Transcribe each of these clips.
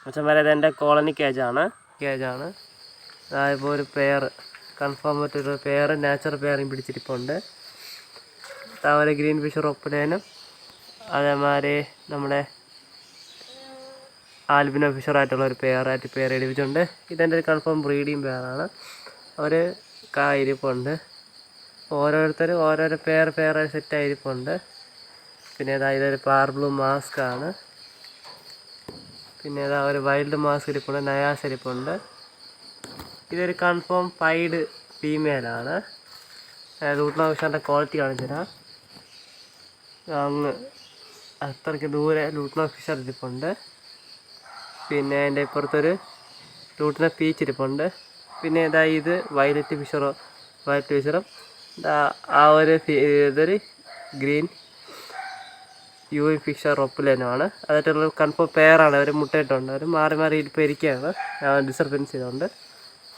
മച്ചന്മാരെ ഇതെൻ്റെ കോളനി കേജാണ്. ഇപ്പോൾ ഒരു പെയർ കൺഫേം ആയിട്ടൊരു പെയർ നാച്ചുറൽ പെയറും പിടിച്ചിരിപ്പുണ്ട്. താവരെ ഗ്രീൻ ഫിഷർ ഒപ്പിടേനും അതേമാതിരി നമ്മുടെ ആൽബിനോ ഫിഷറായിട്ടുള്ള ഒരു പെയർ ഇടിപ്പിച്ചുണ്ട്. ഇതെൻ്റെ ഒരു കൺഫേം ബ്രീഡിങ് പെയറാണ്. അവർ ഇരിപ്പുണ്ട്. ഓരോരുത്തരും ഓരോരോ പെയർ സെറ്റായിരിപ്പുണ്ട്. പിന്നെ ഇതൊരു പാർബ്ലൂ മാസ്ക് ആണ്. പിന്നെ ഒരു വൈൽഡ് മാസ്ക് ഇരിപ്പുണ്ട്, നയാസ് ഇരിപ്പുണ്ട്. ഇതൊരു കൺഫേം പൈഡ് ഫീമെയിലാണ്. ലൂട്ട്നോ ഫിഷറിൻ്റെ ക്വാളിറ്റി കാണിച്ചു തരാം. അങ്ങ് അത്രയ്ക്ക് ദൂരെ ലൂട്ട്നോ ഫിഷർ ഇരിപ്പുണ്ട്. പിന്നെ അതിൻ്റെ ഇപ്പുറത്തൊരു ലൂട്ട്നോ പീച്ച് ഇരിപ്പുണ്ട്. പിന്നെ ഇത് വയലറ്റ് ഫിഷറും ആ ഒരു ഇതൊരു ഗ്രീൻ യൂവിങ് ഫിഷർ ഒപ്പുലേനുമാണ്. അതായിട്ടുള്ള കൺഫേം പെയറാണ്. അവർ മുട്ടയിട്ടുണ്ട്. അവർ മാറി മാറി ഇപ്പോൾ ഇരിക്കുകയാണ്. ഡിസ്റ്റർബൻസ് ചെയ്തുകൊണ്ട്.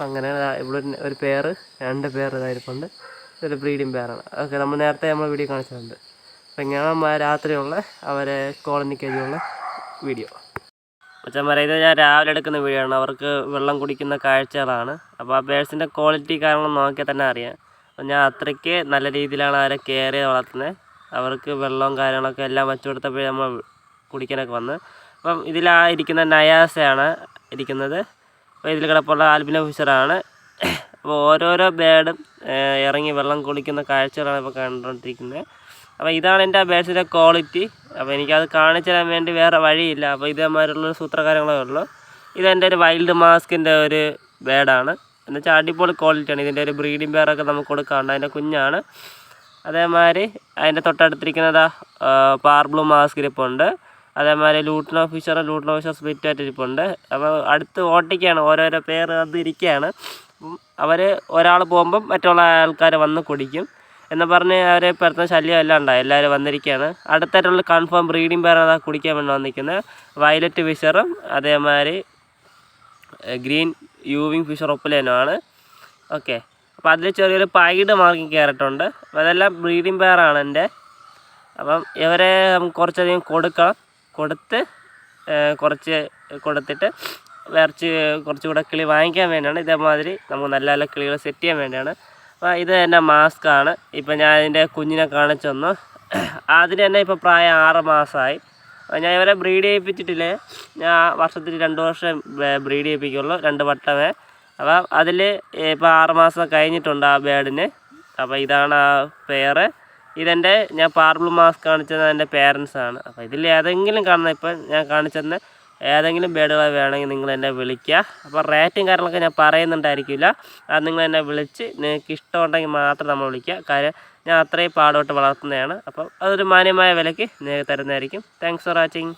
അങ്ങനെ ഇവിടെ ഒരു പെയർ, 2 പെയർ ഇതായിരിപ്പുണ്ട്. ഇതൊരു ബ്രീഡിങ് പെയറാണ്. ഓക്കെ, നമ്മൾ നേരത്തെ വീഡിയോ കാണിച്ചിട്ടുണ്ട്. അപ്പം ഇങ്ങനെ രാത്രിയുള്ള അവരെ കോളനി കേജുള്ള വീഡിയോ. മച്ചന്മാരെ ഇത് ഞാൻ രാവിലെ എടുക്കുന്ന വീഡിയോ ആണ്. അവർക്ക് വെള്ളം കുടിക്കുന്ന കാഴ്ചകളാണ്. അപ്പോൾ ആ ബേഴ്സിൻ്റെ ക്വാളിറ്റി കാരണം നോക്കിയാൽ തന്നെ അറിയാം. അപ്പം ഞാൻ അത്രയ്ക്ക് നല്ല രീതിയിലാണ് അവരെ കെയർ ചെയ്ത് വളർത്തുന്നത്. അവർക്ക് വെള്ളവും കാര്യങ്ങളൊക്കെ എല്ലാം വെച്ച് കൊടുത്തപ്പോഴേ നമ്മൾ കുടിക്കാനൊക്കെ വന്ന്. അപ്പം ഇതിലിരിക്കുന്ന നയാസയാണ് ഇരിക്കുന്നത്. അപ്പോൾ ഇതിൽ കിടപ്പുള്ള ആൽബിനോ ഫിഷറാണ്. അപ്പോൾ ഓരോരോ ബേഡും ഇറങ്ങി വെള്ളം കുടിക്കുന്ന കാഴ്ചകളാണ് ഇപ്പോൾ കണ്ടുകൊണ്ടിരിക്കുന്നത്. അപ്പോൾ ഇതാണ് എൻ്റെ ആ ബേഡ്സിൻ്റെ ക്വാളിറ്റി. അപ്പോൾ എനിക്കത് കാണിച്ചു തരാൻ വേണ്ടി വേറെ വഴിയില്ല. അപ്പോൾ ഇതേമാതിരിയുള്ള സൂത്രകാര്യങ്ങളേ ഉള്ളൂ. ഇതെൻ്റെ ഒരു വൈൽഡ് മാസ്കിൻ്റെ ഒരു ബേഡാണ്. എന്നുവെച്ചാൽ അടിപൊളി ക്വാളിറ്റിയാണ്. ഇതിൻ്റെ ഒരു ബ്രീഡിംഗ് പെയറൊക്കെ നമുക്ക് കൊടുക്കാറുണ്ട്. അതിൻ്റെ കുഞ്ഞാണ്. അതേമാതിരി അതിൻ്റെ തൊട്ടടുത്തിരിക്കുന്നത് പാർബ്ലൂ മാസ്ക് ഇരിപ്പുണ്ട്. അതേമാതിരി ലൂട്ട്നോ ഫിഷർ സ്പ്ലിറ്റ് ആയിട്ട് ഇരിപ്പുണ്ട്. അപ്പോൾ അടുത്ത് ഓട്ടിക്കാണ് ഓരോരോ പെയർ അത് ഇരിക്കുകയാണ്. അവർ ഒരാൾ പോകുമ്പം മറ്റുള്ള ആൾക്കാർ വന്ന് കുടിക്കും എന്ന് പറഞ്ഞ് അവരെ പെടുത്തുന്ന ശല്യം എല്ലാം ഉണ്ടായി. എല്ലാവരും വന്നിരിക്കുകയാണ്. അടുത്തായിട്ടുള്ള കൺഫേം ബ്രീഡിംഗ് പെയറാണ് കുടിക്കാൻ വേണ്ടി വന്നിരിക്കുന്നത്. വയലറ്റ് ഫിഷറും അതേമാതിരി ഗ്രീൻ യൂവിങ് ഫിഷർ ഒപ്പുലേനുമാണ്. ഓക്കെ, അപ്പോൾ അതിൽ ചെറിയൊരു പൈഡ് മാർക്കിങ് കയറിയിട്ടുണ്ട്. അപ്പോൾ അതെല്ലാം ബ്രീഡിംഗ് പെയറാണ് എൻ്റെ. അപ്പം ഇവരെ കുറച്ചധികം കൊടുത്തിട്ട് കുറച്ചുകൂടെ കിളി വാങ്ങിക്കാൻ വേണ്ടിയാണ്. ഇതേമാതിരി നമുക്ക് നല്ല നല്ല കിളികൾ സെറ്റ് ചെയ്യാൻ വേണ്ടിയാണ്. അപ്പോൾ ഇത് എൻ്റെ മാസ്കാണ്. ഇപ്പം ഞാൻ ഇതിൻ്റെ കുഞ്ഞിനെ കാണിച്ചു തന്നു. അതിന് തന്നെ ഇപ്പോൾ പ്രായം 6 മാസമായി. ഞാൻ ഇവരെ ബ്രീഡ് ചെയ്യിപ്പിച്ചിട്ടില്ലേ. ഞാൻ വർഷത്തിൽ 2 വർഷം ബ്രീഡ് ചെയ്യിപ്പിക്കുള്ളൂ, 2 വട്ടമേ. അപ്പം അതിൽ ഇപ്പോൾ 6 മാസം കഴിഞ്ഞിട്ടുണ്ട് ആ ബേഡിന്. അപ്പോൾ ഇതാണ് ആ പെയർ. ഞാൻ പാർബ്ലൂ മാസ്ക് കാണിച്ചത് എൻ്റെ പേരൻസാണ്. അപ്പോൾ ഇതിൽ ഏതെങ്കിലും കാണുന്ന ഇപ്പം ഞാൻ കാണിച്ചെന്ന് ഏതെങ്കിലും ബേഡുകൾ വേണമെങ്കിൽ നിങ്ങൾ എന്നെ വിളിക്കുക. അപ്പോൾ റേറ്റും കാര്യങ്ങളൊക്കെ ഞാൻ പറയുന്നുണ്ടായിരിക്കില്ല. അത് നിങ്ങൾ എന്നെ വിളിച്ച് നിങ്ങൾക്ക് ഇഷ്ടമുണ്ടെങ്കിൽ മാത്രം നമ്മൾ വിളിക്കുക. കാര്യം ഞാൻ അത്രയും പാടോട്ട് വളർത്തുന്നതാണ്. അപ്പം അതൊരു മാന്യമായ വിലയ്ക്ക് നിങ്ങൾക്ക് തരുന്നതായിരിക്കും. Thanks for watching.